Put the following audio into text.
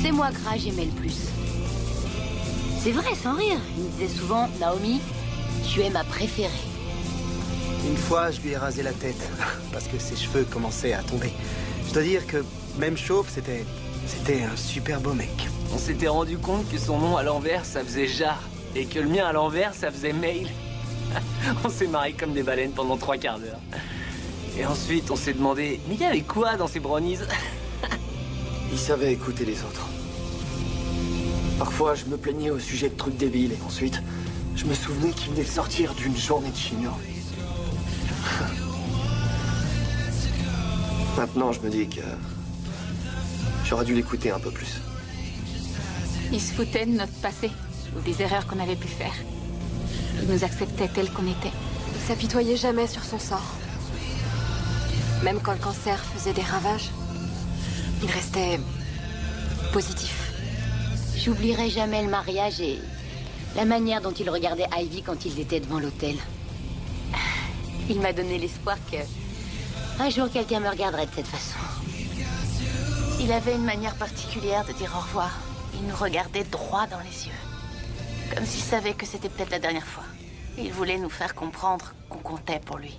C'est moi que Raj aimait le plus. C'est vrai, sans rire. Il me disait souvent, Naomi, tu es ma préférée. Une fois, je lui ai rasé la tête, parce que ses cheveux commençaient à tomber. Je dois dire que, même chauve, c'était un super beau mec. On s'était rendu compte que son nom à l'envers, ça faisait Jar. Et que le mien à l'envers, ça faisait Mail. On s'est marré comme des baleines pendant 3 quarts d'heure. Et ensuite, on s'est demandé, mais il y avait quoi dans ces brownies? Il savait écouter les autres. Parfois, je me plaignais au sujet de trucs débiles, et ensuite, je me souvenais qu'il venait de sortir d'une journée de chignon. Maintenant, je me dis que j'aurais dû l'écouter un peu plus. Il se foutait de notre passé, ou des erreurs qu'on avait pu faire. Il nous acceptait tels qu'on était. Il s'apitoyait jamais sur son sort. Même quand le cancer faisait des ravages, il restait positif. J'oublierai jamais le mariage et la manière dont il regardait Ivy quand ils étaient devant l'hôtel. Il m'a donné l'espoir que un jour quelqu'un me regarderait de cette façon. Il avait une manière particulière de dire au revoir. Il nous regardait droit dans les yeux. Comme s'il savait que c'était peut-être la dernière fois. Il voulait nous faire comprendre qu'on comptait pour lui.